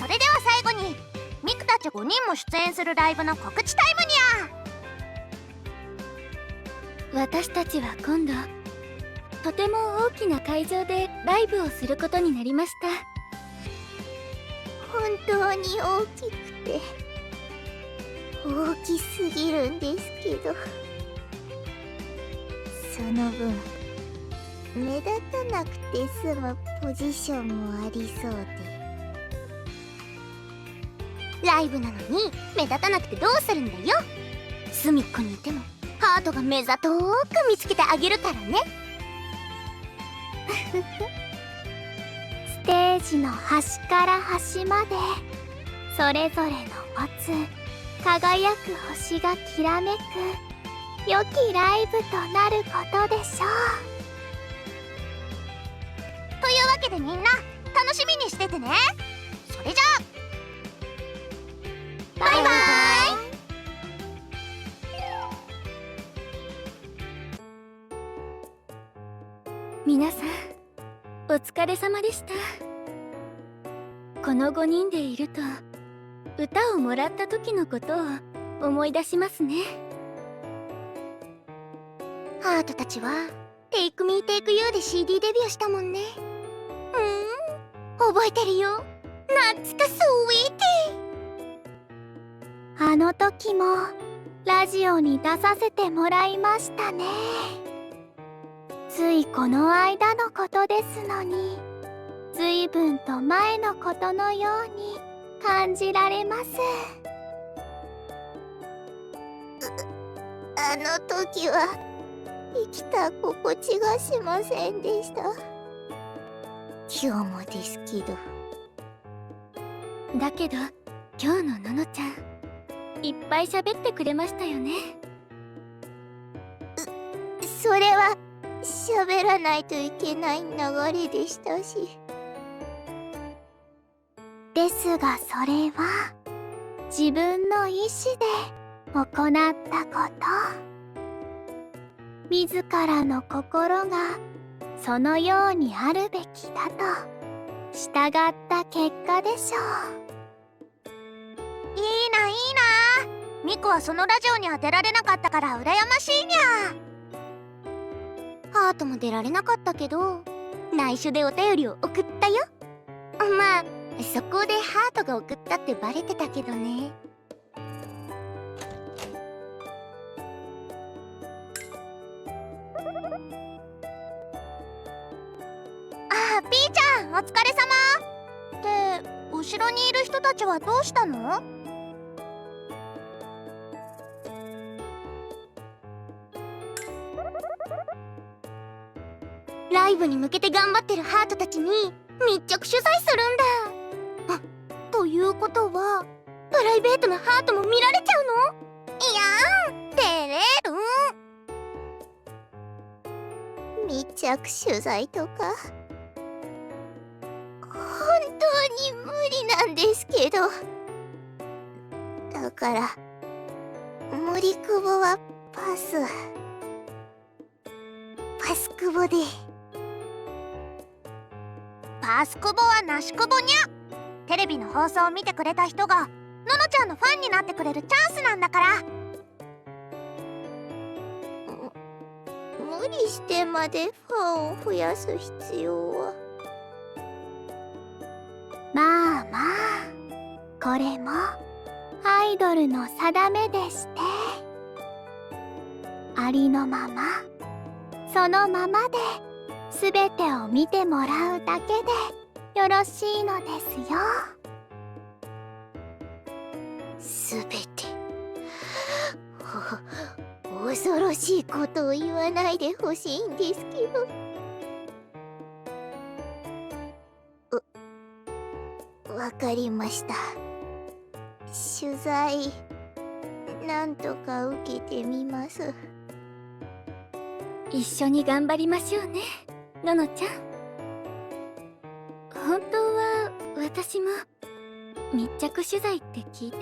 それでは最後にミクたち5人も出演するライブの告知タイムにゃ。私たちは今度とても大きな会場でライブをすることになりました。本当に大きくて大きすぎるんですけど、その分目立たなくて済むポジションもありそうで。ライブなのに目立たなくてどうするんだよ。隅っこにいてもハートが目ざとく見つけてあげるからね。ステージの端から端までそれぞれの持つ輝く星がきらめく良きライブとなることでしょう。というわけでみんな楽しみにしててね。それじゃあバイバイ。皆さんお疲れ様でした。この5人でいると歌をもらった時のことを思い出しますね。ハートたちはテイクミーテイクユーで CD デビューしたもんね。覚えてるよ。懐かスイーティー。あの時もラジオに出させてもらいましたね。ついこの間のことですのに、随分と前のことのように感じられます。あの時は生きた心地がしませんでした。今日もですけど。だけど今日のののちゃんいっぱい喋ってくれましたよね。それは喋らないといけない流れでしたし。ですがそれは自分の意志で行ったこと。自らの心がそのようにあるべきだと従った結果でしょう。いいな。ミクはそのラジオに当てられなかったから羨ましいにゃ。ハートも出られなかったけど内緒でお便りを送ったよ。まあそこでハートが送ったってバレてたけどね。ああ、ピーちゃんお疲れ様。で、後ろにいる人たちはどうしたの？ライブに向けて頑張ってるハートたちに密着取材するんだ。ということはプライベートなハートも見られちゃうの？いやん、照れる。密着取材とか本当に無理なんですけど。だから森久保はパス久保で。パスクボはなしクボにゃ。テレビの放送を見てくれた人がののちゃんのファンになってくれるチャンスなんだから。無理してまでファンを増やす必要は。まあまあこれもアイドルの定めでして、ありのままそのままで全てを見てもらうだけでよろしいのですよ。すべて恐ろしいことを言わないでほしいんですけど。わかりました。取材なんとか受けてみます。一緒に頑張りましょうね、ののちゃん。本当は私も密着取材って聞いて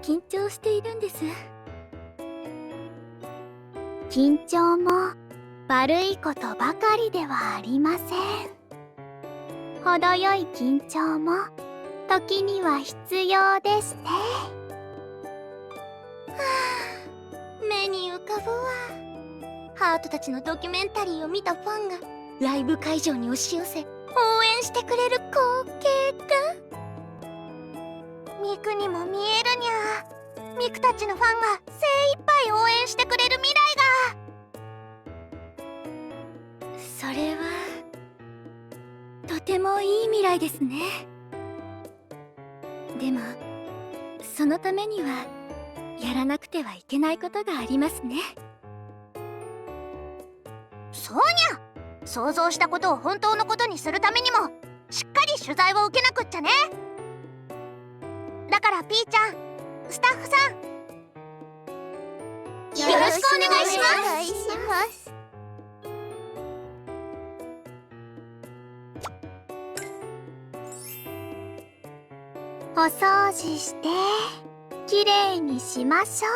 緊張しているんです。緊張も悪いことばかりではありません。程よい緊張も時には必要ですね。目に浮かぶわ。ハートたちのドキュメンタリーを見たファンがライブ会場に押し寄せ応援してくれる光景が。ミクにも見えるにゃ。ミクたちのファンが精一杯応援してくれる未来が。それはとてもいい未来ですね。でもそのためにはやらなくてはいけないことがありますね。そうにゃ。想像したことを本当のことにするためにもしっかり取材を受けなくっちゃね。だからピーちゃん、スタッフさん、よろしくお願いします。お願いします。お掃除してきれいにしましょう。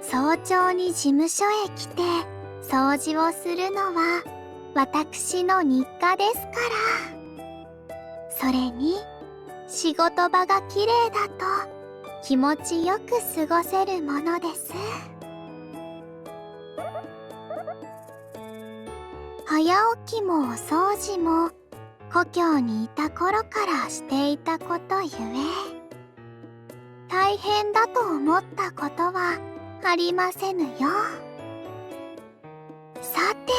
早朝に事務所へ来て掃除をするのは私の日課ですから。それに仕事場がきれいだと気持ちよく過ごせるものです。早起きもお掃除も故郷にいた頃からしていたことゆえ、大変だと思ったことはありませぬよ。さて、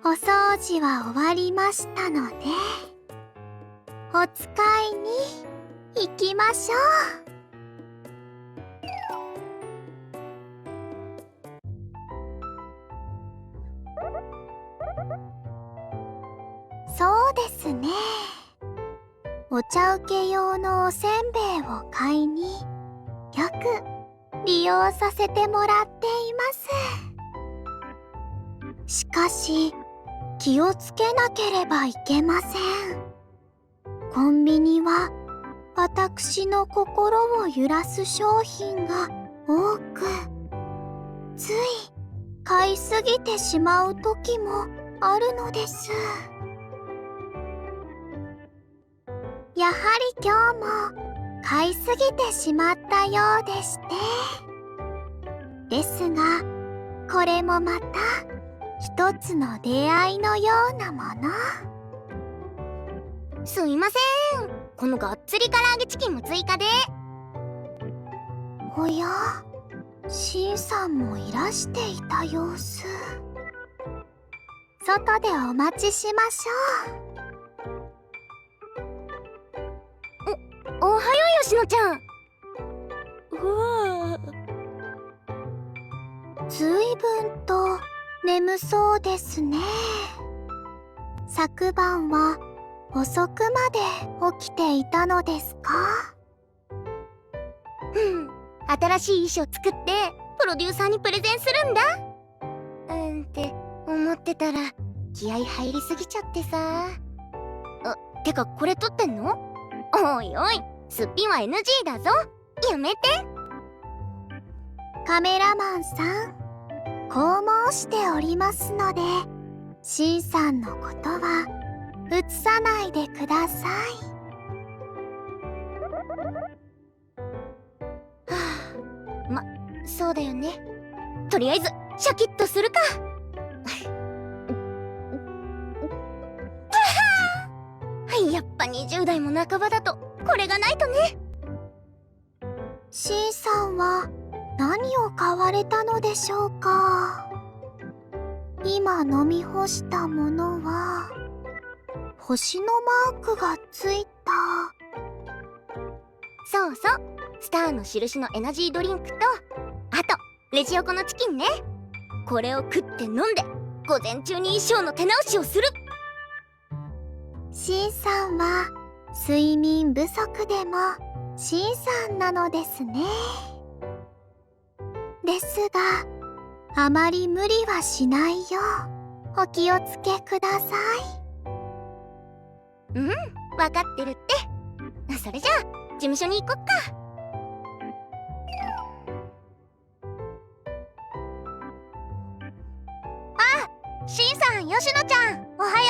お掃除は終わりましたので、お使いに行きましょう。そうですね。お茶受け用のおせんべいを買いによく利用させてもらっています。しかし気をつけなければいけません。コンビニは私の心を揺らす商品が多く、つい買いすぎてしまう時もあるのです。やはり今日も買いすぎてしまったようでして。ですが、これもまた一つの出会いのようなもの。すいません、このがっつり唐揚げチキンも追加で。おや、シンさんもいらしていた様子。外でお待ちしましょおはよう、吉野ちゃん。う。ずいぶんと眠そうですね。昨晩は遅くまで起きていたのですか？新しい衣装作ってプロデューサーにプレゼンするんだ。って思ってたら気合入りすぎちゃってさ。てかこれ撮ってんの？おいおい、すっぴんは NG だぞ。やめて。カメラマンさん、こう申しておりますので、シンさんのことは映さないでください。そうだよね。とりあえずシャキッとするか。やっぱ20代も半ばだとこれがないとね。シンさんは何を買われたのでしょうか。今飲み干したものは星のマークがついた。そうそう、スターの印のエナジードリンクと、あとレジ横のチキンね。これを食って飲んで午前中に衣装の手直しをする。シンさんは睡眠不足でもシンさんなのですね。ですが、あまり無理はしないようお気をつけください。わかってるって。それじゃあ事務所に行こっか。しんさん、吉野ちゃん、おはよ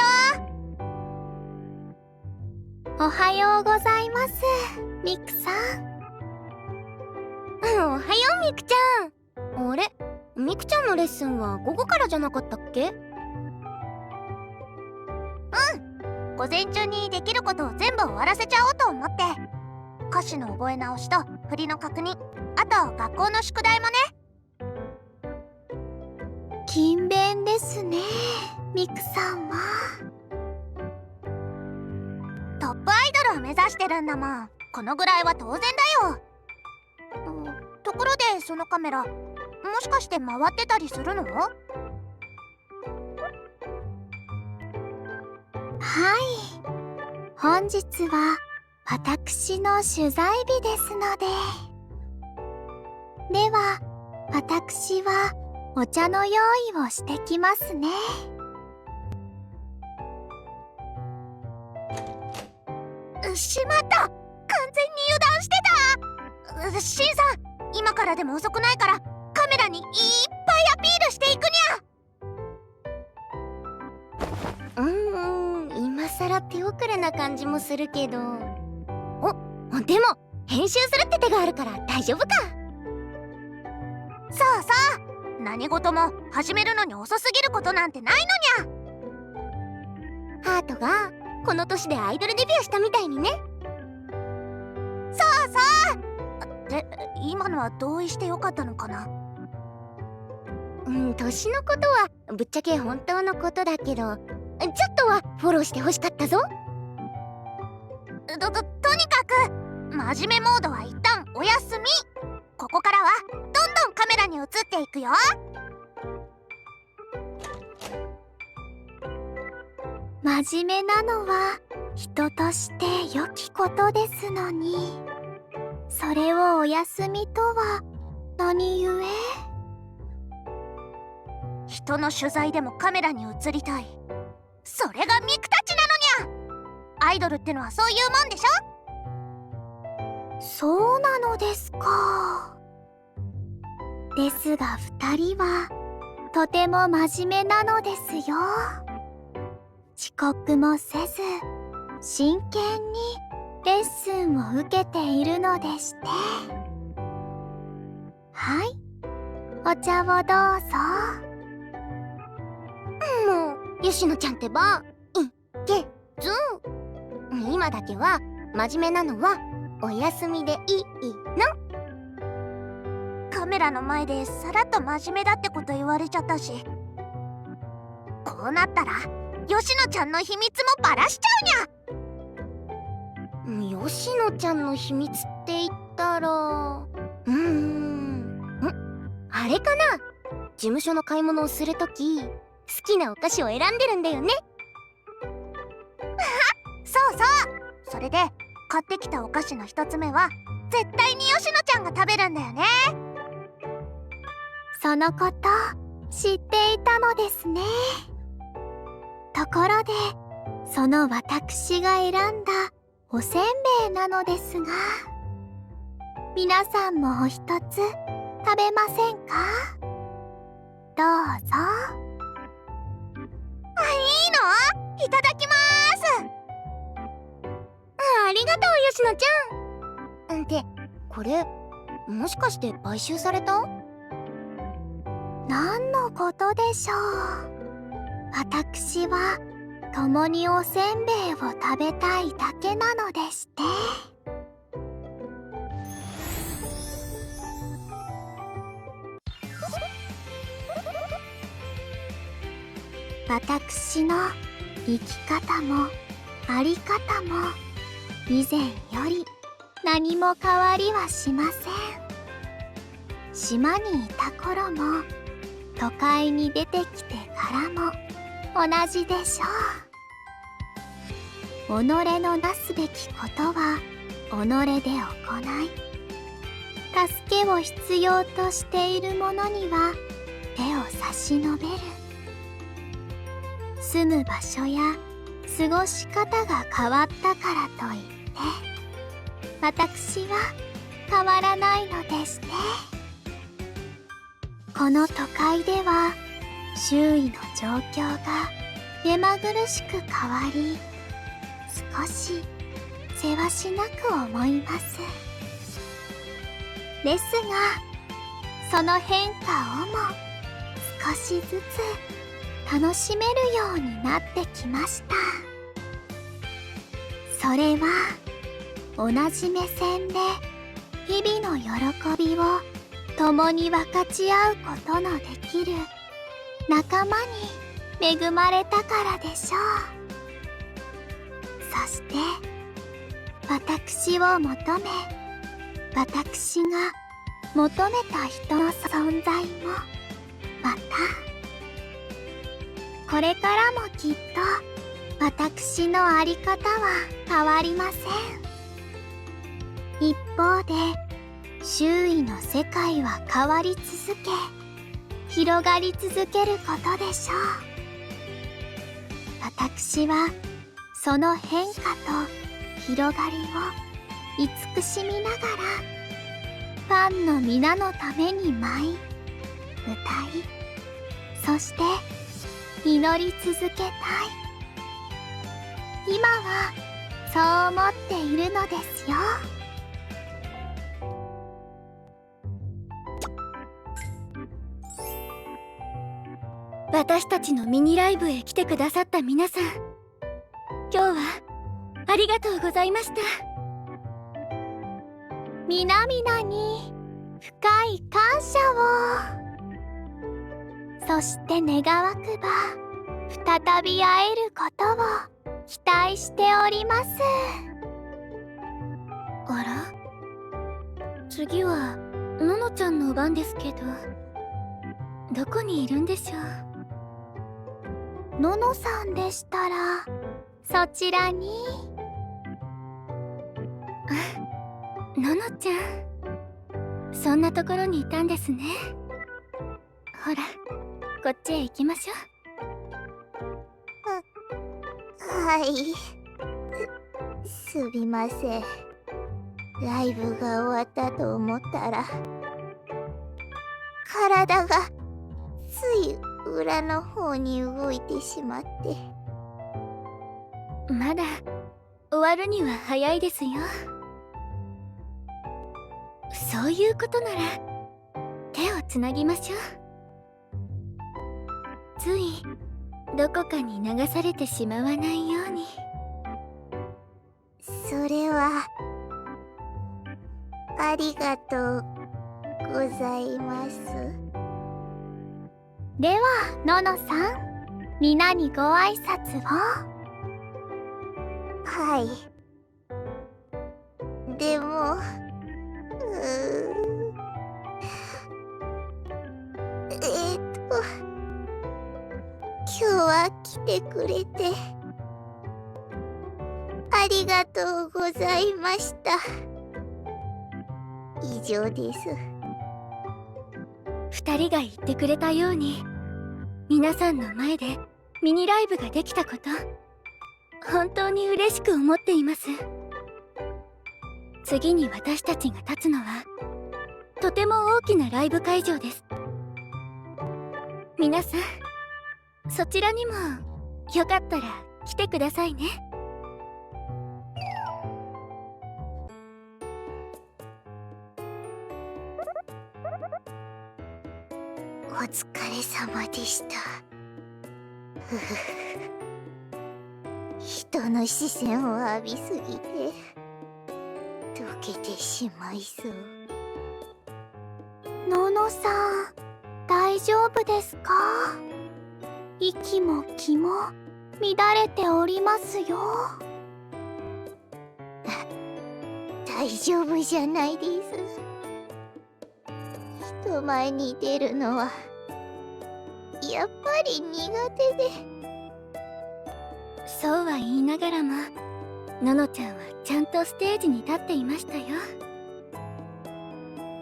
おはようございます、ミクさん。おはようミクちゃん。あれ、ミクちゃんのレッスンは午後からじゃなかったっけ？う。午前中にできることを全部終わらせちゃおうと思って。歌詞の覚え直しと振りの確認、あと学校の宿題もね。勤勉ですね、ミクさんは。トップアイドルを目指してるんだもん。このぐらいは当然だよ。ところでそのカメラ、もしかして回ってたりするの？はい、本日は私の取材日ですので。では、私はお茶の用意をしてきますね。しまった、完全に油断してた。しんさん、今からでも遅くないからカメラにいっぱいアピールしていくにゃ。今さら手遅れな感じもするけど。でも編集するって手があるから大丈夫か。そうそう、何事も始めるのに遅すぎることなんてないのにゃ。ハートがこの年でアイドルデビューしたみたいにね。そうそう。で、今のは同意してよかったのかな。年のことはぶっちゃけ本当のことだけど、ちょっとはフォローしてほしかったぞ。とにかく真面目モードは一旦お休み。ここからはどんどんカメラに映っていくよ。真面目なのは人として良きことですのに、それをお休みとは何故？人の取材でもカメラに映りたい。それがミクたちなのにゃ。アイドルってのはそういうもんでしょ。そうなのですか。ですが二人はとても真面目なのですよ。遅刻もせず真剣にレッスンを受けているのでして。はい、お茶をどうぞ。もう吉野ちゃんってばいけず。今だけは真面目なのはお休みでいいの。カメラの前でさらっと真面目だってこと言われちゃったし、こうなったら吉野ちゃんの秘密もバラしちゃうにゃ。吉野ちゃんの秘密って言ったら、あれかな。事務所の買い物をするとき好きなお菓子を選んでるんだよね。そうそう、それで買ってきたお菓子の一つ目は絶対に吉野ちゃんが食べるんだよね。そのこと知っていたのですね。ところで、その私が選んだおせんべいなのですが、皆さんもお一つ食べませんか？どうぞ。いいの？いただきまーす。ありがとう吉野ちゃん。ってこれもしかして買収された？何のことでしょう。私は共におせんべいを食べたいだけなのでして。私の生き方もあり方も以前より何も変わりはしません。島にいた頃も都会に出てきてからも同じでしょう。己のなすべきことは己で行い、助けを必要としている者には手を差し伸べる。住む場所や過ごし方が変わったからといって私は変わらないのですね。この都会では周囲の状況が目まぐるしく変わり、少しせわしなく思います。ですがその変化をも少しずつ楽しめるようになってきました。それは同じ目線で日々の喜びを共に分かち合うことのできる仲間に恵まれたからでしょう。そして私を求め、私が求めた人の存在もまた、これからもきっと私の在り方は変わりません。一方で周囲の世界は変わり続け、広がり続けることでしょう。私はその変化と広がりを慈しみながら、ファンの皆のために舞い、歌い、そして祈り続けたい。今はそう思っているのですよ。私たちのミニライブへ来てくださった皆さん、今日はありがとうございました。皆々に深い感謝を、そして願わくば再び会えることを期待しております。あら、次はののちゃんの番ですけど、どこにいるんでしょう。ののさんでしたらそちらに。ののちゃん、そんなところにいたんですね。ほら、こっちへ行きましょう。はい。すみません。ライブが終わったと思ったら、体がつい裏の方に動いてしまって。まだ終わるには早いですよ。そういうことなら手をつなぎましょう。ついどこかに流されてしまわないように。それはありがとうございます。ではののさん、皆にご挨拶を。はい。でも今日は来てくれてありがとうございました。以上です。二人が言ってくれたように、皆さんの前でミニライブができたこと、本当に嬉しく思っています。次に私たちが立つのはとても大きなライブ会場です。皆さん、そちらにもよかったら来てくださいね。お疲れ様でした。人の視線を浴びすぎて溶けてしまいそう。ののさん、大丈夫ですか？息も気も乱れておりますよ。大丈夫じゃないです。人前に出るのはやっぱり苦手で。そうは言いながらも、ののちゃんはちゃんとステージに立っていましたよ。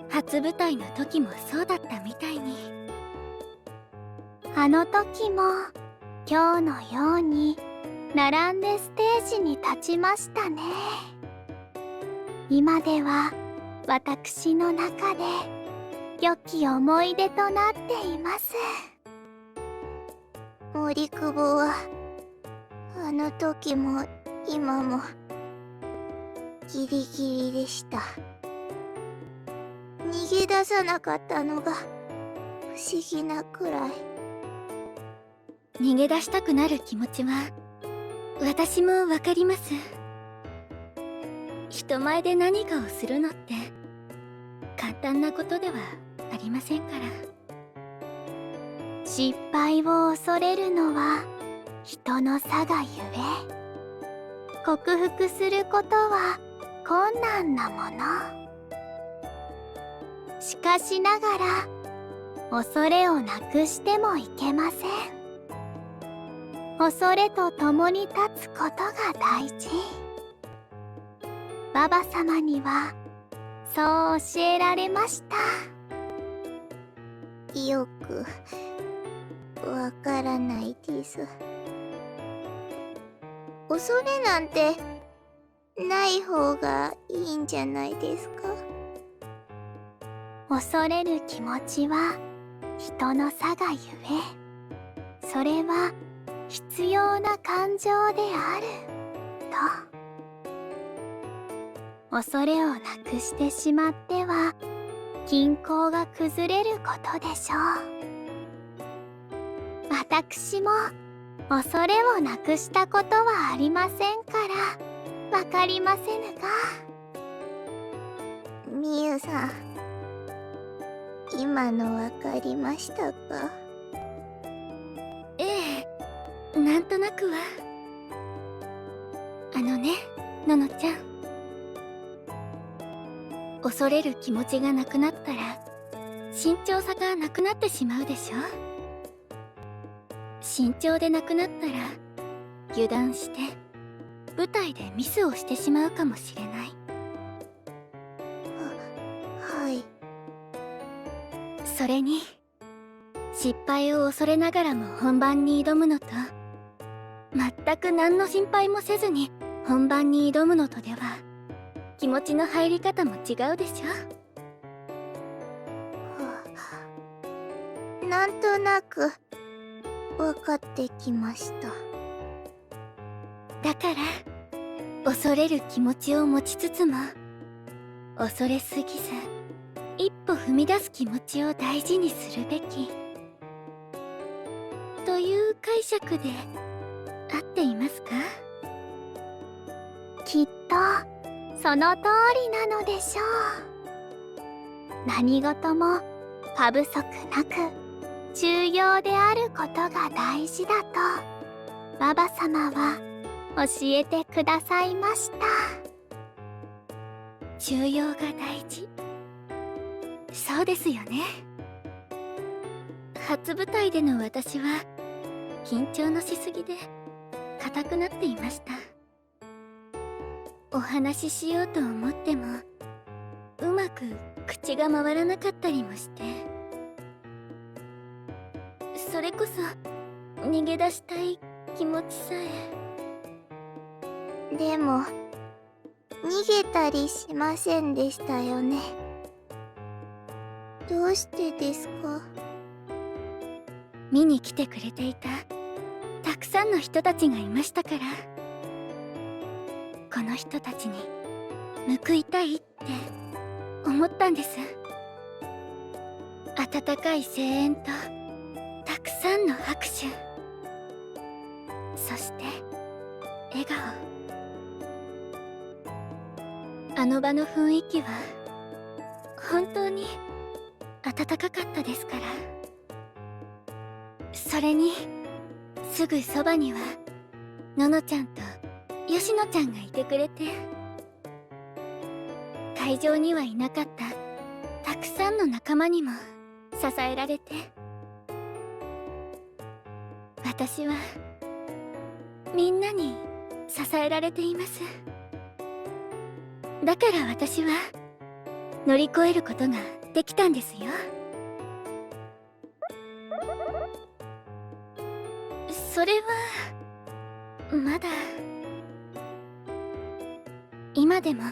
初舞台の時もそうだったみたいに。あの時も今日のように並んでステージに立ちましたね。今では私の中で良き思い出となっています。森久保はあの時も今もギリギリでした。逃げ出さなかったのが不思議なくらい。逃げ出したくなる気持ちは私もわかります。人前で何かをするのって簡単なことではありませんから。失敗を恐れるのは人の差がゆえ、克服することは困難なもの。しかしながら恐れをなくしてもいけません。恐れと共に立つことが大事。ババ様にはそう教えられました。よくわからないです。恐れなんてない方がいいんじゃないですか。恐れる気持ちは人の差がゆえ、それは必要な感情であると。恐れをなくしてしまっては均衡が崩れることでしょう。私も恐れをなくしたことはありませんからわかりませぬが。みゆさん、今のわかりましたか？ええ、なんとなくは。あのね、ののちゃん、恐れる気持ちがなくなったら慎重さがなくなってしまうでしょ。慎重でなくなったら油断して舞台でミスをしてしまうかもしれない。はい。それに失敗を恐れながらも本番に挑むのと、全く何の心配もせずに本番に挑むのとでは気持ちの入り方も違うでしょ。なんとなく分かってきました。だから恐れる気持ちを持ちつつも恐れすぎず一歩踏み出す気持ちを大事にするべきという解釈で合っていますか？きっとその通りなのでしょう。何事も過不足なく重要であることが大事だとババ様は教えてくださいました。重要が大事、そうですよね。初舞台での私は緊張のしすぎで硬くなっていました。お話ししようと思ってもうまく口が回らなかったりもして、それこそ逃げ出したい気持ちさえ。でも逃げたりしませんでしたよね。どうしてですか？見に来てくれていたたくさんの人たちがいましたから。この人たちに報いたいって思ったんです。温かい声援とたくさんの拍手、そして笑顔。あの場の雰囲気は本当に温かかったですから。それにすぐそばにはののちゃんとよしのちゃんがいてくれて、会場にはいなかったたくさんの仲間にも支えられて、私はみんなに支えられています。だから私は乗り越えることができたんですよ。それはまだ今でも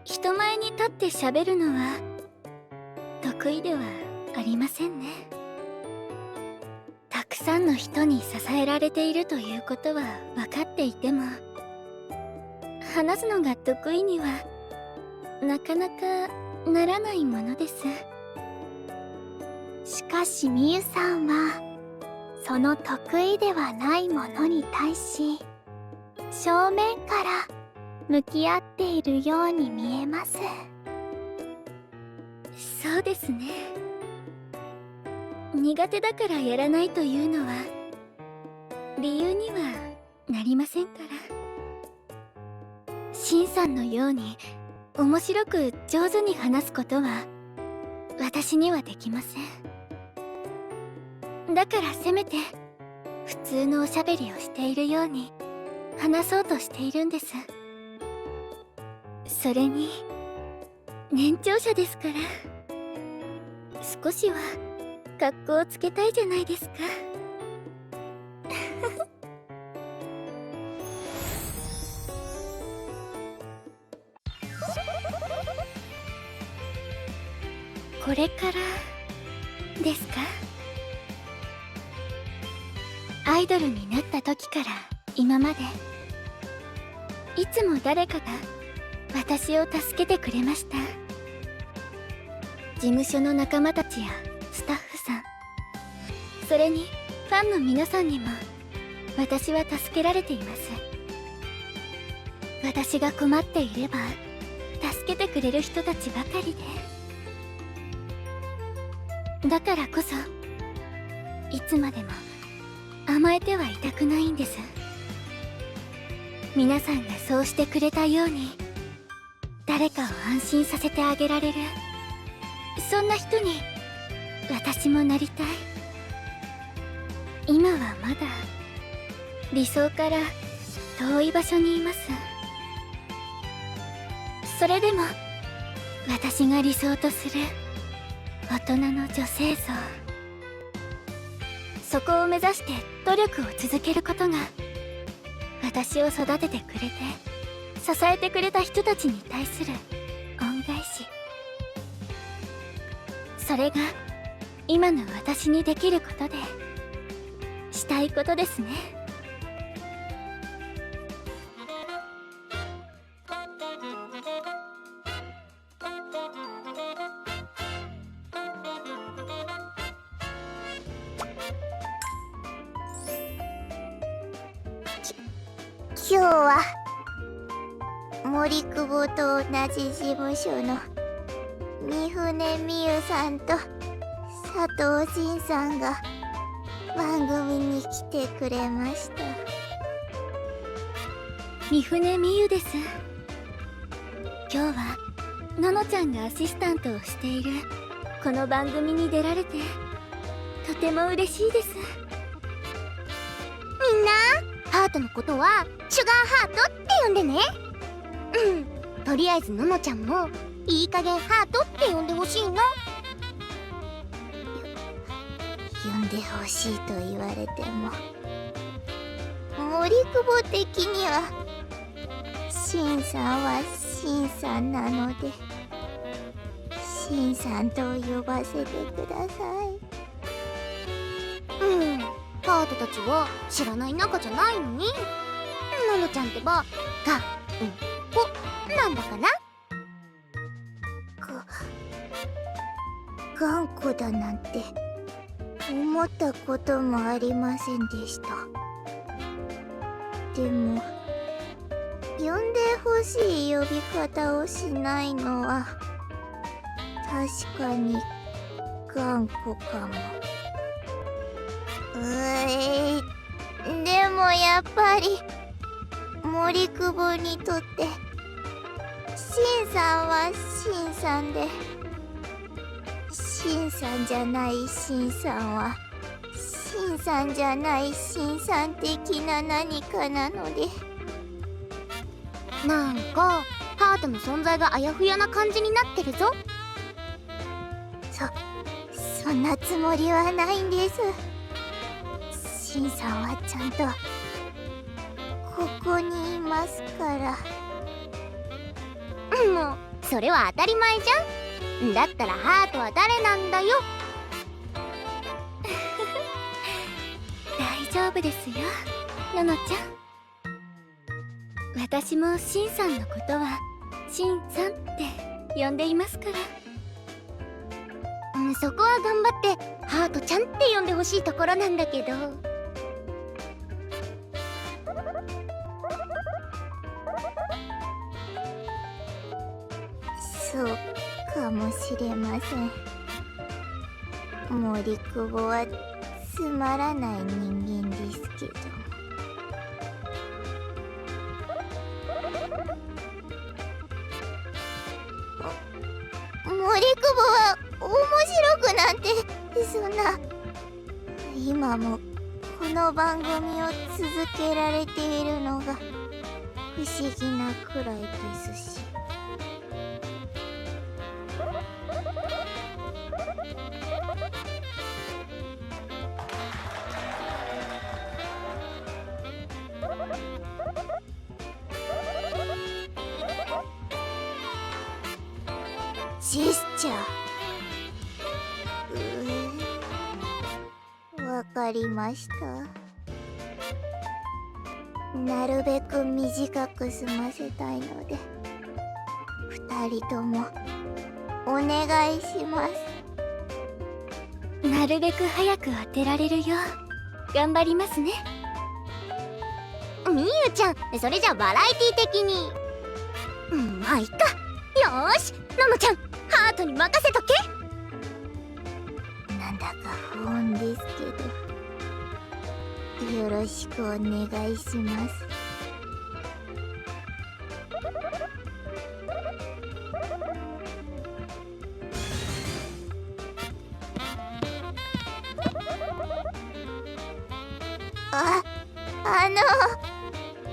人前に立って喋るのは得意ではありませんね。たくさんの人に支えられているということは分かっていても、話すのが得意にはなかなかならないものです。しかしみゆさんはその得意ではないものに対し正面から向き合っているように見えます。そうですね。苦手だからやらないというのは理由にはなりませんから。シンさんのように面白く上手に話すことは私にはできません。だからせめて普通のおしゃべりをしているように話そうとしているんです。それに年長者ですから少しは格好をつけたいじゃないですか。これからですか？アイドルになった時から今までいつも誰かが私を助けてくれました。事務所の仲間たちやスタッフさん、それにファンの皆さんにも私は助けられています。私が困っていれば助けてくれる人たちばかりで、だからこそいつまでも甘えてはいたくないんです。皆さんがそうしてくれたように誰かを安心させてあげられる、そんな人に私もなりたい。今はまだ理想から遠い場所にいます。それでも私が理想とする大人の女性像、そこを目指して努力を続けることが私を育ててくれて支えてくれた人たちに対する恩返し、それが今の私にできることでしたいことですね。今日は森久保と同じ事務所の三船美優さんと佐藤真さんが番組に来てくれました。三船美優です。今日はののちゃんがアシスタントをしているこの番組に出られてとても嬉しいです。みんなハートのことはシュガーハートって呼んでね。とりあえずののちゃんもいい加減ハートって呼んでほしいな。呼んでほしいと言われても森久保的にはシンさんはシンさんなのでシンさんと呼ばせてください。ハートたちは知らない仲じゃないのに、ののちゃんってばがこなんだから。頑固だなんて思ったこともありませんでした。でも呼んでほしい呼び方をしないのは確かに頑固かも。でもやっぱり森久保にとってシンさんはシンさんでシンさんじゃないシンさんはシンさんじゃないシンさん的な何かなので、なんかハートの存在があやふやな感じになってるぞ。そんなつもりはないんです。シンさんはちゃんとここにいますから。もうそれは当たり前じゃん。だったらハートは誰なんだよ。大丈夫ですよ、ののちゃん。私もしんさんのことはしんさんって呼んでいますから。そこは頑張ってハートちゃんって呼んでほしいところなんだけど。そうかもしれません。森久保はつまらない人間ですけど。森久保は面白くなんて、そんな。今もこの番組を続けられているのが不思議なくらいですし。ジェスチャー。わかりました。なるべく短く済ませたいので、二人ともお願いします。なるべく早く当てられるよう頑張りますね。みゆちゃん、それじゃバラエティ的に。まあいっか。よーし、ののちゃん、ハートに任せとけ。なんだか不穏ですけど、よろしくお願いします。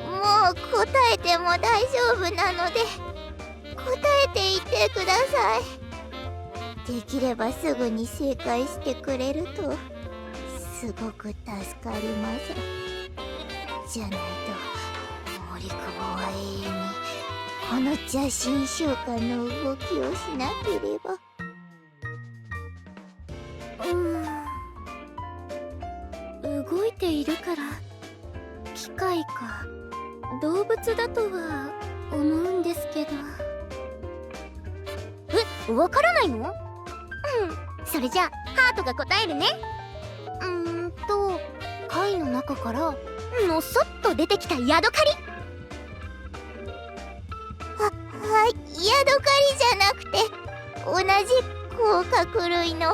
もう答えても大丈夫なので答えていてください。できればすぐに正解してくれるとすごく助かります。じゃないと森久保は永遠にこの邪神召喚の動きをしなければ。動いているから機械か動物だとは思うんですけど。わからないの？それじゃあハートが答えるね。貝の中からのそっと出てきたヤドカリ。ヤドカリじゃなくて同じ甲殻類の。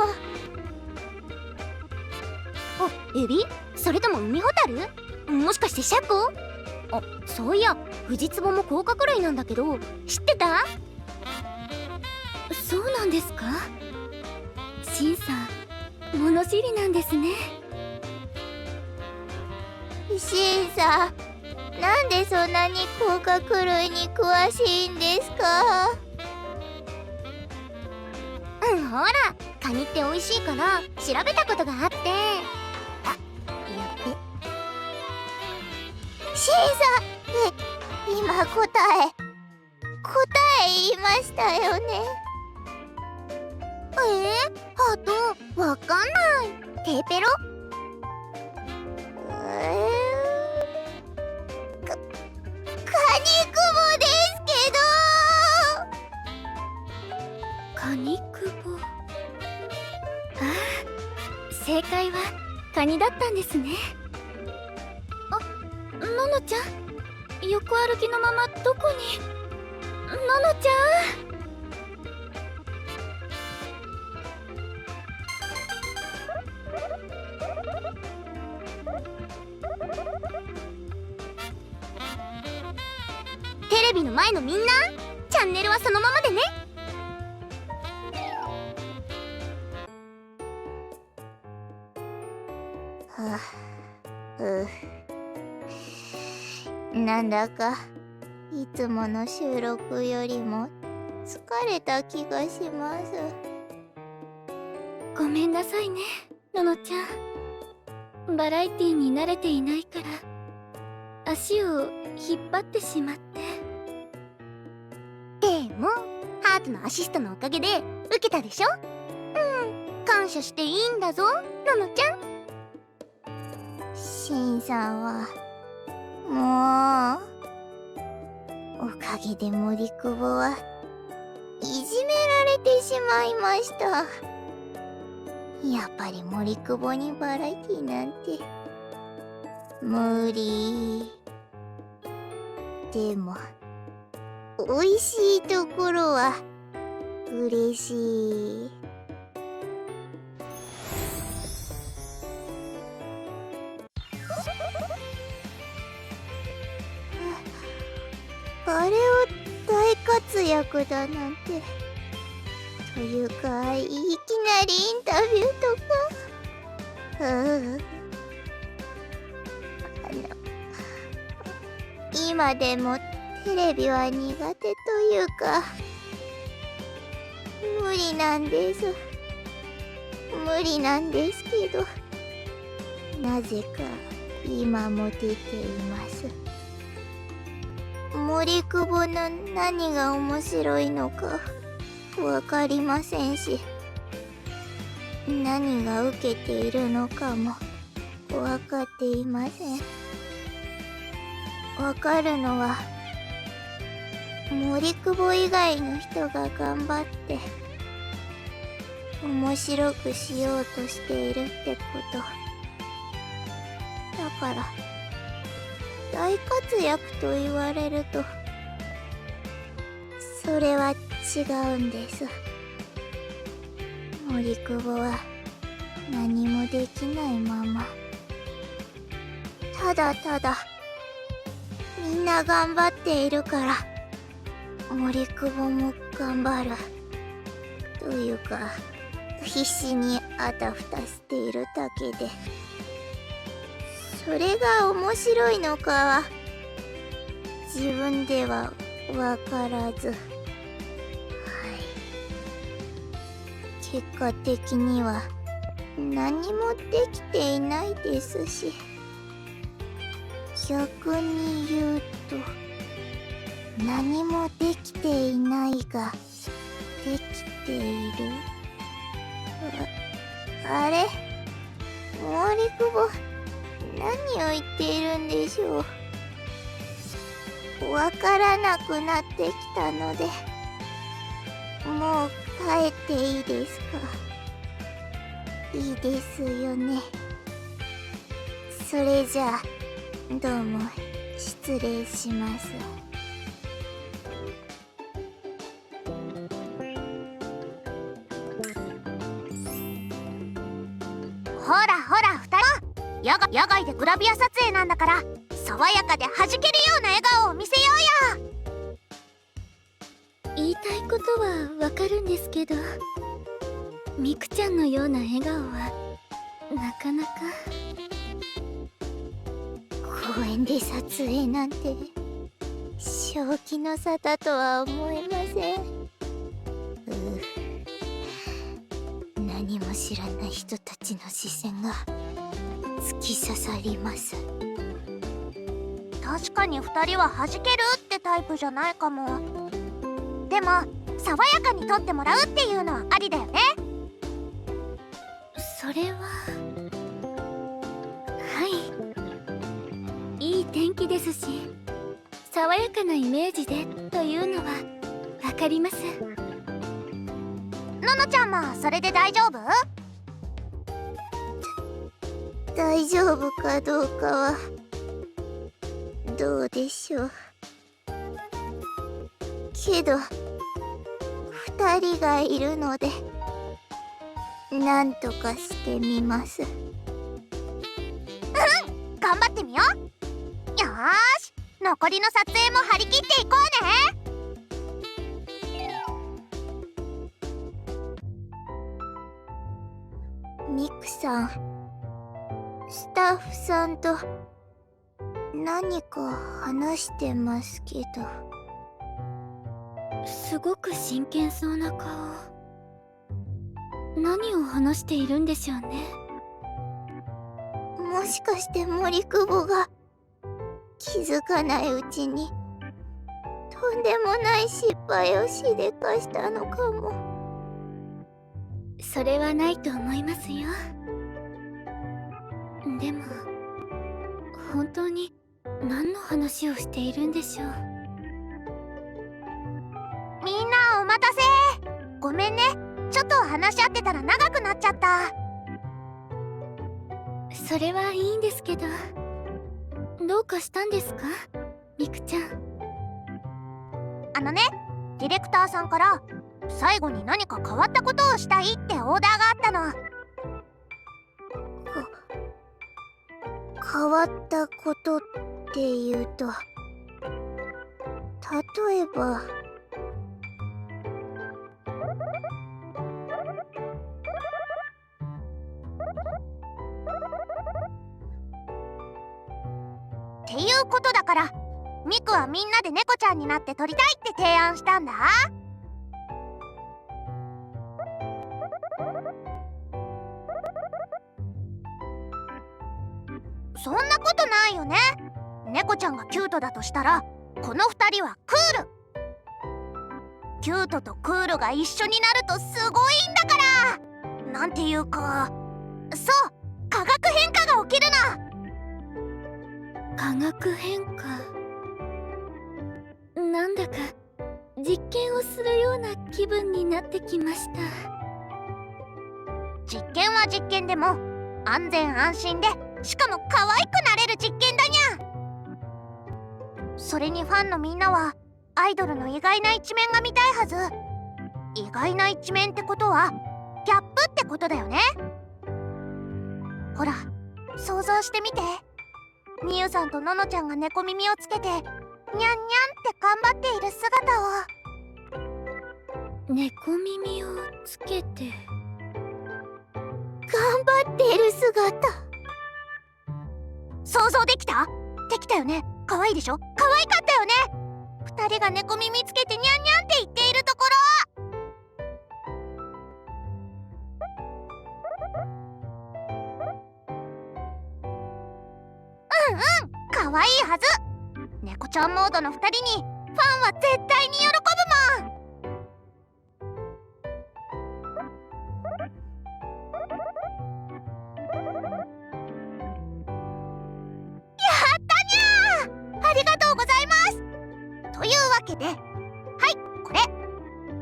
エビ？それとも海ホタル？もしかしてシャコ？そういやフジツボも甲殻類なんだけど知ってた？そうなんですか？シンさん物知りなんですね。シンさん、なんでそんなに甲殻類に詳しいんですか？ほらカニって美味しいから調べたことがあって。シンさん、今答え言いましたよね。ハートわかんない。テーペロ？カニクボですけど。カニクボ。正解はカニだったんですね。ののちゃん、横歩きのままどこに？ののちゃん。テレビの前のみんな、チャンネルはそのままでね。なんだかいつもの収録よりも疲れた気がします。ごめんなさいね、ののちゃん。バラエティに慣れていないから足を引っ張ってしまって。でもハートのアシストのおかげで受けたでしょ。感謝していいんだぞ、ののちゃん。シンさんはもうおかげで森久保はいじめられてしまいました。やっぱり森久保にバラエティなんて無理。でも美味しいところは嬉しい。あれを大活躍だなんて。というか、いきなりインタビューとか。今でもテレビは苦手というか、無理なんです。無理なんですけど、なぜか今も出ています。森久保の何が面白いのかわかりませんし、何が受けているのかもわかっていません。わかるのは、森久保以外の人が頑張って面白くしようとしているってこと。だから大活躍と言われると、それは違うんです。森久保は何もできないまま、ただただみんな頑張っているから森久保も頑張るというか、必死にあたふたしているだけで、それが面白いのかは自分ではわからず、結果的には何もできていないですし、逆に言うと何もできていないができている。あれ、森久保何を言っているんでしょう。わからなくなってきたので、もう帰っていいですか。いいですよね。それじゃあどうも失礼します。ほらほら2人、野外でグラビア撮影なんだから、爽やかで弾けるような笑顔を見せようよ。言いたいことはわかるんですけど、ミクちゃんのような笑顔はなかなか。公園で撮影なんて正気の沙汰とは思えません。何も知らない人たちの視線が突き刺さります。確かに2人は弾けるってタイプじゃないかも。でも爽やかに撮ってもらうっていうのはありだよね。それははいい天気ですし、爽やかなイメージでというのはわかります。ののちゃんもそれで大丈夫？大丈夫かどうかはどうでしょうけど、2人がいるのでなんとかしてみます。頑張ってみよう。よーし、残りの撮影も張り切っていこうね。ミクさん、スタッフさんと何か話してますけど。すごく真剣そうな顔。何を話しているんでしょうね。もしかして森久保が気づかないうちにとんでもない失敗をしでかしたのかも。それはないと思いますよ。でも本当に何の話をしているんでしょう。みんなお待たせ。ごめんね、ちょっと話し合ってたら長くなっちゃった。それはいいんですけど、どうかしたんですか、ミクちゃん。ディレクターさんから最後に何か変わったことをしたいってオーダーがあったの。変わったことっていうと、例えばっていうことだから、ミクはみんなで猫ちゃんになって撮りたいって提案したんだ。そんなことないよね。猫ちゃんがキュートだとしたら、この2人はクール。キュートとクールが一緒になるとすごいんだから。なんていうか、そう、化学変化が起きるの。化学変化。なんだか実験をするような気分になってきました。実験は実験でも安全安心で、しかも可愛くなれる実験だにゃ。それにファンのみんなはアイドルの意外な一面が見たいはず。意外な一面ってことはギャップってことだよね。ほら、想像してみて。みゆさんとののちゃんが猫耳をつけてニャンニャンって頑張っている姿を。猫耳をつけて頑張っている姿。想像できた？できたよね。可愛いでしょ？可愛かったよね。2人が猫耳つけてニャンニャンって言っているところ。可愛いはず。猫ちゃんモードの2人にファンは絶対に喜ぶもん。ありがとうございます。というわけで、はい、これ。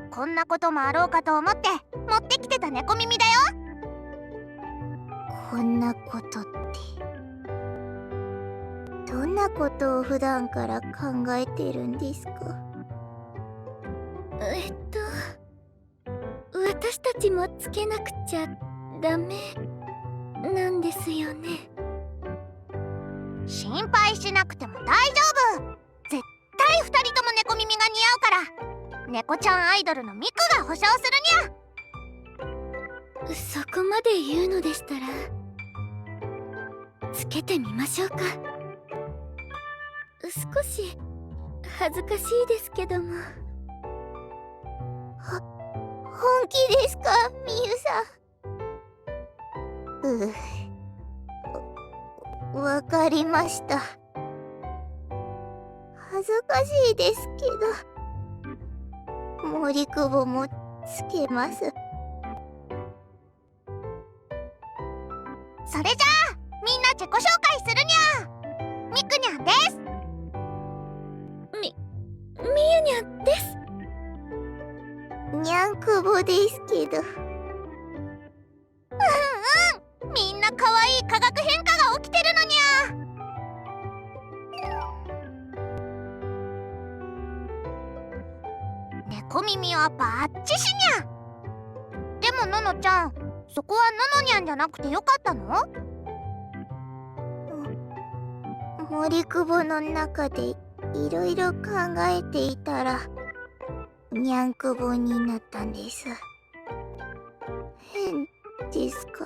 こんなこともあろうかと思って持ってきてた猫耳だよ。こんなことって、どんなことを普段から考えてるんですか？私たちもつけなくちゃダメなんですよね。心配しなくても大丈夫。絶対2人とも猫耳が似合うから、猫ちゃんアイドルのミクが保証するにゃ。そこまで言うのでしたらつけてみましょうか。少し恥ずかしいですけども。本気ですか、みゆさん。わかりました。恥ずかしいですけど、森久保もつけます。それじゃあみんな自己紹介するにゃ。ミクニャンです。みゆにゃんです。にゃんくぼですけど。みんな可愛い化学変化が起きてるのにゃ。猫耳はバッチシにゃ。でもののちゃん、そこはののにゃんじゃなくてよかったの？森久保の中でいろいろ考えていたらにゃんくぼになったんです。変ですか？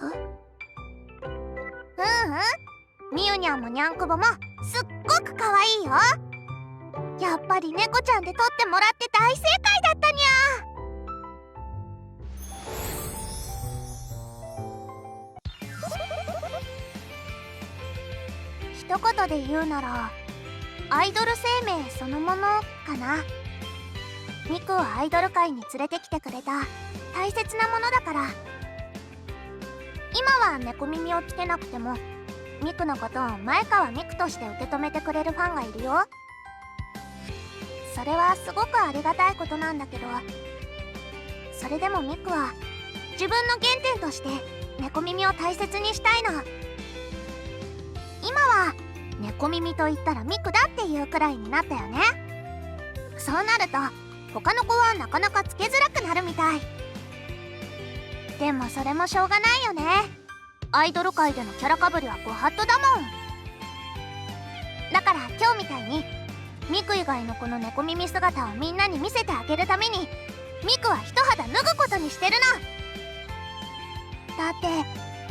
みゆにゃんもにゃんくぼもすっごく可愛いよ。やっぱり猫ちゃんで撮ってもらって大正解だったにゃ。一言で言うならアイドル生命そのものかな。ミクをアイドル界に連れてきてくれた大切なものだから。今は猫耳をつけなくてもミクのことを前川ミクとして受け止めてくれるファンがいるよ。それはすごくありがたいことなんだけど、それでもミクは自分の原点として猫耳を大切にしたいの。今は猫耳と言ったらミクだっていうくらいになったよね。そうなると他の子はなかなかつけづらくなるみたい。でもそれもしょうがないよね。アイドル界でのキャラかぶりはご法度だもん。だから今日みたいにミク以外の子の猫耳姿をみんなに見せてあげるためにミクは一肌脱ぐことにしてるの。だって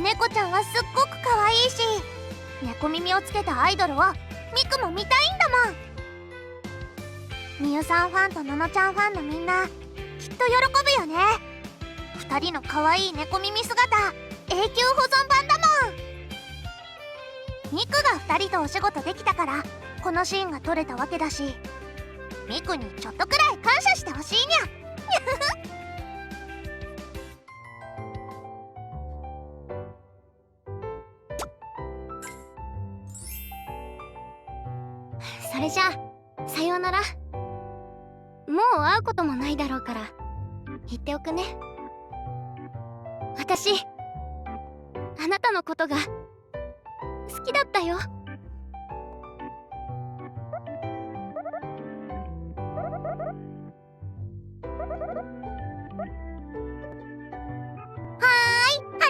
猫ちゃんはすっごく可愛いし、猫耳をつけたアイドルをミクも見たいんだもん。みゆさんファンとののちゃんファンのみんなきっと喜ぶよね。2人の可愛い猫耳姿永久保存版だもん。ミクが2人とお仕事できたからこのシーンが撮れたわけだし、ミクにちょっとくらい感謝してほしいにゃ。それじゃあさようなら。もう会うこともないだろうから言っておくね。私あなたのことが好きだったよ。あ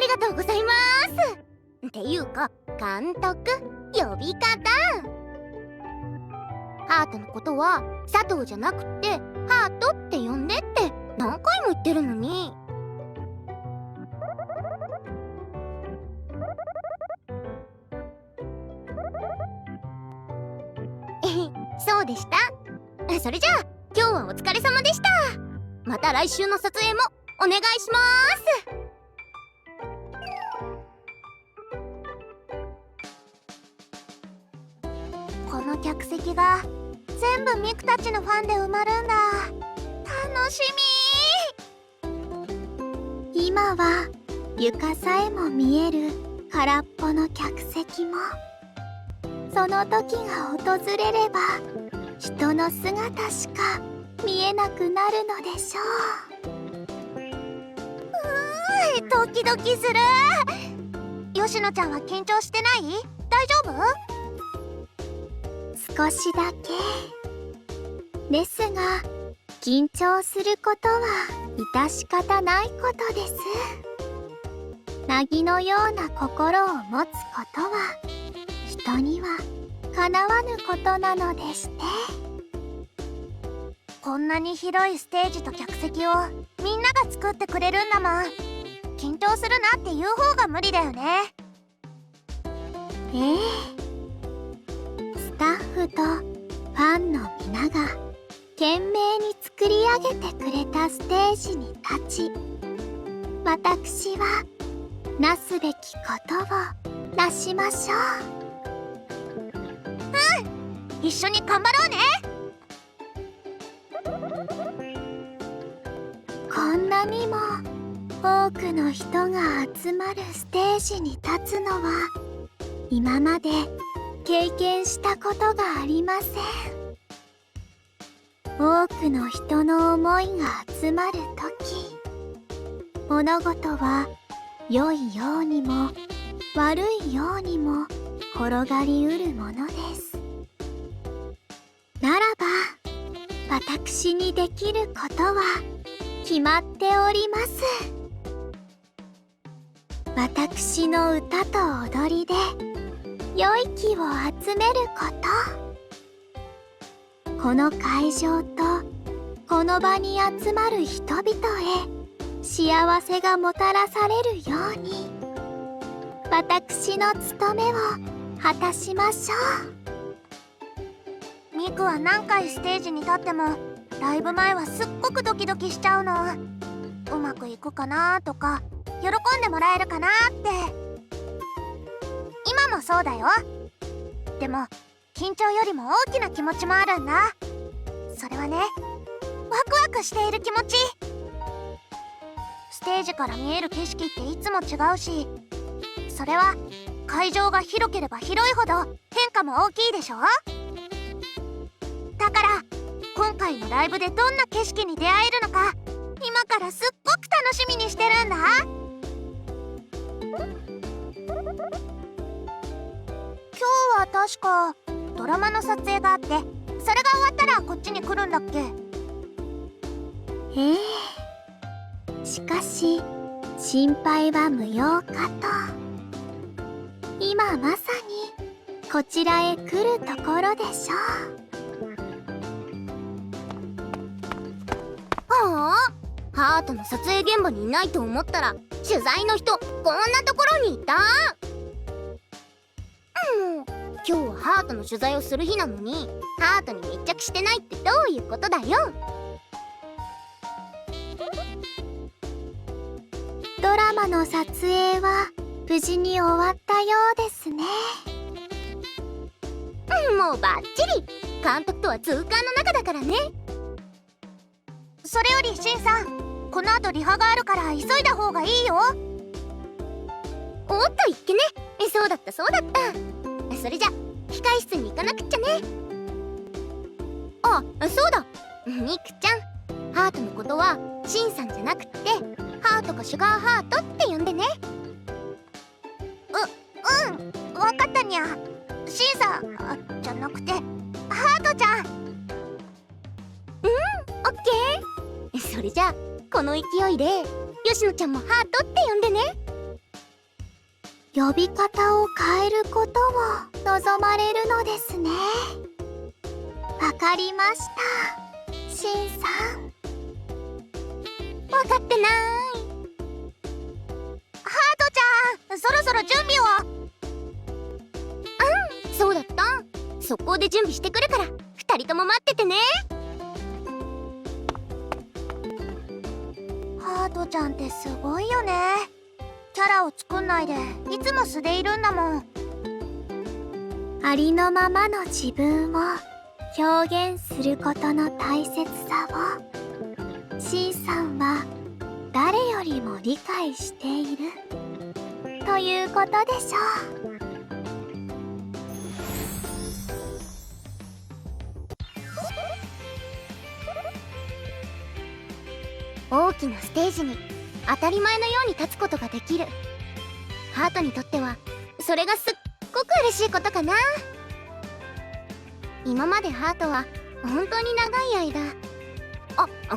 りがとうございます。っていうか監督呼び方、ハートのことは佐藤じゃなくてハートって呼んでって何回も言ってるのに。そうでした。それじゃあ今日はお疲れ様でした。また来週の撮影もお願いします。この客席が全部ミクたちのファンで埋まるんだ。楽しみ。今は床さえも見える空っぽの客席も、その時が訪れれば人の姿しか見えなくなるのでしょう。ドキドキする。吉野ちゃんは緊張してない？大丈夫？少しだけですが、緊張することは致し方ないことです。凪のような心を持つことは人にはかなわぬことなのでして。こんなに広いステージと客席をみんなが作ってくれるんだもん。緊張するなっていう方が無理だよね。スタッフとファンの皆が懸命に作り上げてくれたステージに立ち、私はなすべきことをなしましょう。一緒に頑張ろうね。こんなにも多くの人が集まるステージに立つのは今まで経験したことがありません。多くの人の思いが集まるとき、物事は良いようにも悪いようにも転がりうるものです。ならば私にできることは決まっております。私の歌と踊りで良い気を集めること。この会場とこの場に集まる人々へ幸せがもたらされるように、私の務めを果たしましょう。ミクは何回ステージに立ってもライブ前はすっごくドキドキしちゃうの。うまくいくかなとか喜んでもらえるかなって。今もそうだよ。でも緊張よりも大きな気持ちもあるんだ。それはね、クワクしている気持ち。ステージから見える景色っていつも違うし、それは会場が広ければ広いほど変化も大きいでしょ。だから今回のライブでどんな景色に出会えるのか、今からすっごく楽しみにしてるんだ。今日は確かドラマの撮影があって、それが終わったらこっちに来るんだっけ。しかし心配は無用かと。今まさにこちらへ来るところでしょう。はあ、ハートの撮影現場にいないと思ったら取材の人こんなところにいた。もう今日はハートの取材をする日なのにハートに密着してないってどういうことだよ。ドラマの撮影は無事に終わったようですね。もうバッチリ。監督とは痛感の中だからね。それよりシンさん、この後リハがあるから急いだ方がいいよ。おっといっけね。そうだったそうだった。それじゃ控え室に行かなくっちゃね。あ、そうだ、ミクちゃん、ハートのことはシンさんじゃなくってハートかシュガーハートって呼んでね。わかったにゃ。シンさんじゃなくてハートちゃん。オッケー。それじゃあこの勢いで吉野ちゃんもハートって呼んでね。呼び方を変えることを望まれるのですね。わかりました、シンさん。分かってない。ハートちゃん、そろそろ準備を。そうだった。速攻で準備してくるから2人とも待っててね。ハートちゃんってすごいよね。キャラを作んないでいつも素でいるんだもん。ありのままの自分を表現することの大切さをシンさんは誰よりも理解しているということでしょう。大きなステージに当たり前のように立つことができる。ハートにとってはそれがすっごく嬉しいことかな。今までハートは本当に長い間、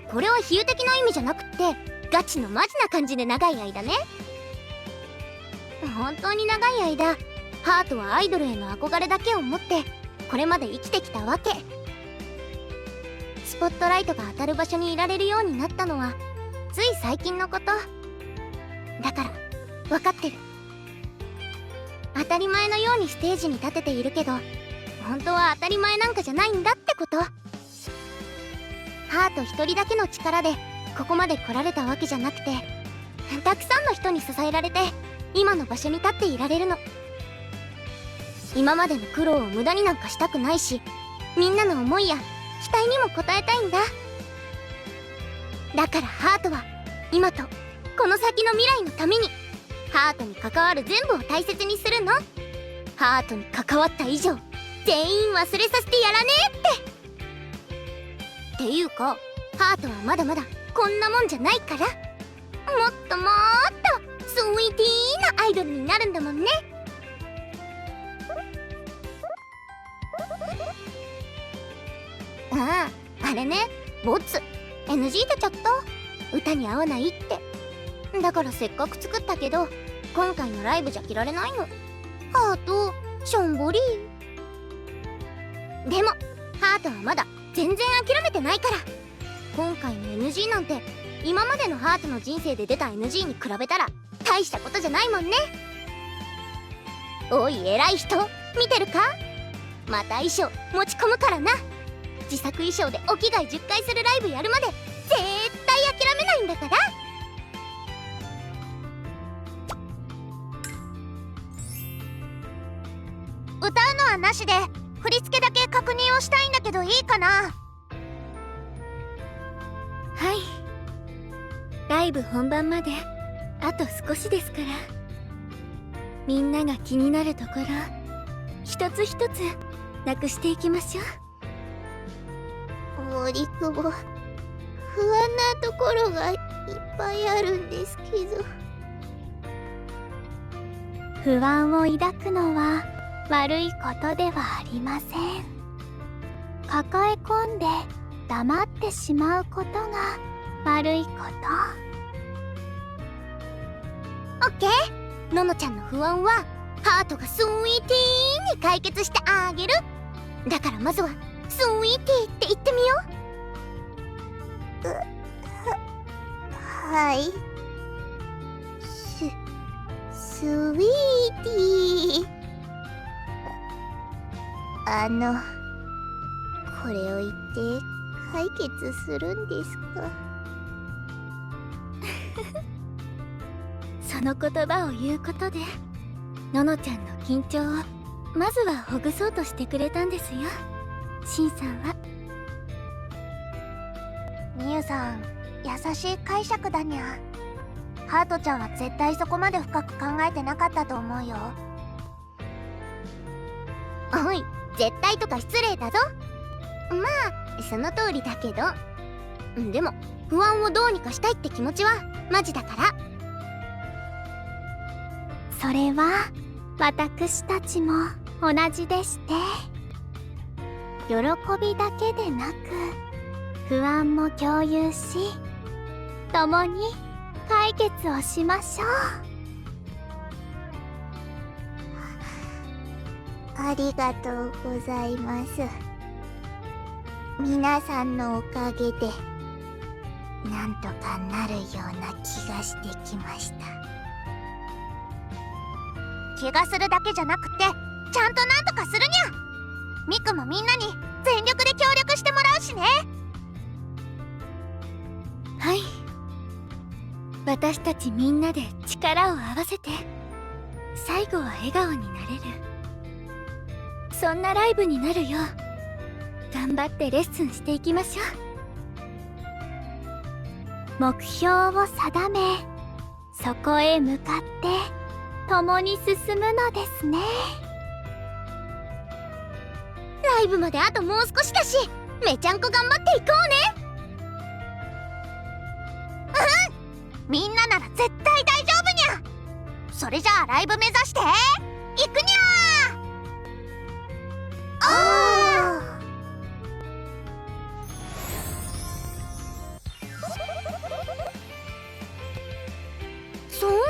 これは比喩的な意味じゃなくってガチのマジな感じで長い間ね。本当に長い間ハートはアイドルへの憧れだけを持ってこれまで生きてきたわけ。スポットライトが当たる場所にいられるようになったのはつい最近のこと。だから分かってる。当たり前のようにステージに立てているけど本当は当たり前なんかじゃないんだってこと。ハート一人だけの力でここまで来られたわけじゃなくて、たくさんの人に支えられて今の場所に立っていられるの。今までの苦労を無駄になんかしたくないし、みんなの思いや期待にも応えたいんだ。だからハートは今とこの先の未来のためにハートに関わる全部を大切にするの。ハートに関わった以上全員忘れさせてやらねえっていうか、ハートはまだまだこんなもんじゃないから、もっともっとスイーティーなアイドルになるんだもんね。あれね、ボツ NG 出ちゃった。歌に合わないって。だからせっかく作ったけど今回のライブじゃ着られないの。ハートしょんぼり。でもハートはまだ全然諦めてないから、今回の NG なんて今までのハートの人生で出た NG に比べたら大したことじゃないもんね。おい偉い人見てるか。また衣装持ち込むからな。自作衣装でお着替え10回するライブやるまで絶対諦めないんだから。歌うのはなしで振り付けだけ確認をしたいんだけどいいかな。はい。ライブ本番まであと少しですから、みんなが気になるところ一つ一つなくしていきましょう。森久保、不安なところがいっぱいあるんですけど。不安を抱くのは悪いことではありません。抱え込んで黙ってしまうことが悪いこと。オッケー。ののちゃんの不安はハートがスイーティーに解決してあげる。だからまずはスイーティーって言ってみよう。はい。スイーティー。これを言って解決するんですか？その言葉を言うことでののちゃんの緊張をまずはほぐそうとしてくれたんですよ、しんさんは。みゆさん、優しい解釈だにゃ。ハートちゃんは絶対そこまで深く考えてなかったと思うよ。おい、絶対とか失礼だぞ。まあその通りだけど、でも不安をどうにかしたいって気持ちはマジだから。それは私たちも同じでして、喜びだけでなく不安も共有し、共に解決をしましょう。ありがとうございます。皆さんのおかげでなんとかなるような気がしてきました。気がするだけじゃなくて、ちゃんとなんとかするにゃ。ミクもみんなに全力で協力してもらうしね。はい。私たちみんなで力を合わせて最後は笑顔になれる、そんなライブになるよう頑張ってレッスンしていきましょう。目標を定め、そこへ向かって共に進むのですね。ライブまであともう少しだし、めちゃんこ頑張っていこうね。みんななら絶対大丈夫にゃ。それじゃあライブ目指していくにゃー。そうなんだ。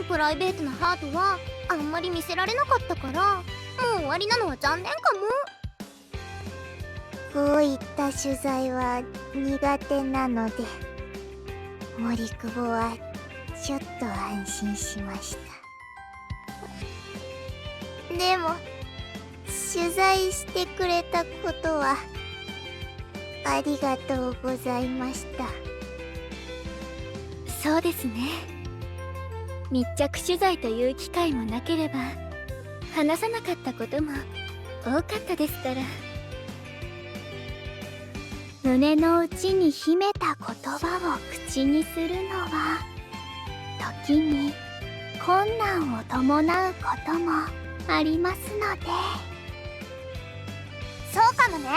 プライベートなハートはあんまり見せられなかったから、もう終わりなのは残念かも。こういった取材は苦手なので、森久保はちょっと安心しました。でも取材してくれたことはありがとうございました。そうですね。密着取材という機会もなければ話さなかったことも多かったですから。胸の内に秘めた言葉を口にするのは時に困難を伴うこともありますので。そうかもね。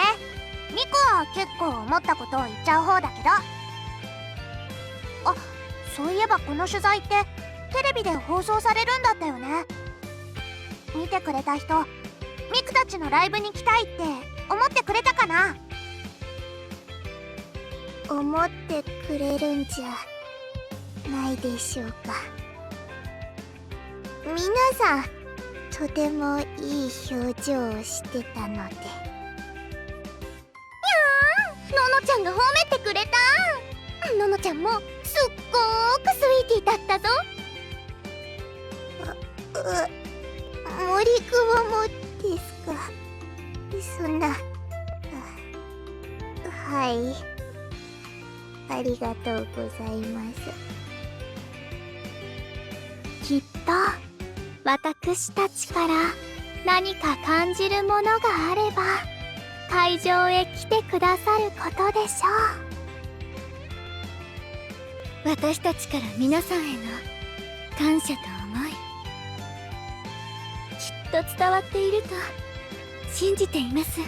ミクは結構思ったことを言っちゃう方だけど。あ、そういえばこの取材ってテレビで放送されるんだったよね。見てくれた人、ミクたちのライブに来たいって思ってくれたかな。思ってくれるんじゃないでしょうか。皆さんとてもいい表情をしてたので。にゃーん、ののちゃんが褒めてくれた。ののちゃんもすっごーくスイーティーだったぞ。森久保もですか？そんな。はい、ありがとうございます。きっと私たちから何か感じるものがあれば会場へ来てくださることでしょう。私たちから皆さんへの感謝と思い、きっと伝わっていると信じています。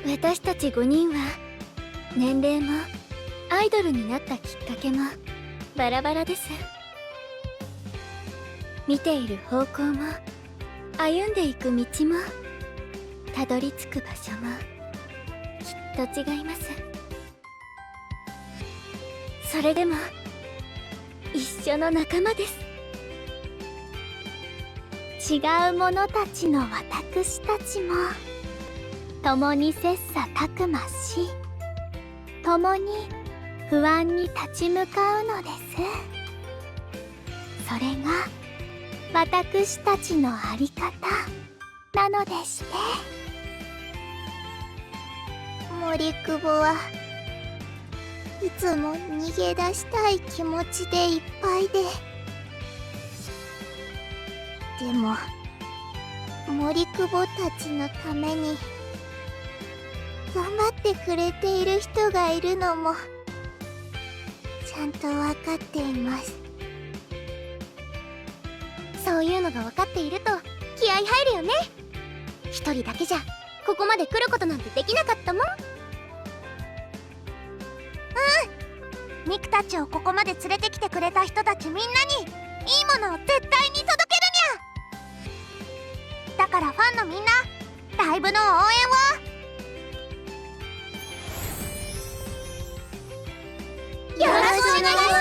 私たち5人は年齢もアイドルになったきっかけもバラバラです。見ている方向も歩んでいく道もたどり着く場所もきっと違います。それでも一緒の仲間です。違う者たちの私たちも共に切磋琢磨し、共に不安に立ち向かうのです。それが私たちのあり方なのでして。森久保はいつも逃げ出したい気持ちでいっぱいでも森久保たちのために頑張ってくれている人がいるのもちゃんと分かっています。そういうのが分かっていると気合入るよね。一人だけじゃここまで来ることなんてできなかったもん。ミクたちをここまで連れてきてくれた人たちみんなにいいものを絶対に届けるにゃ。だからファンのみんな、ライブの応援をよろしくお願いします。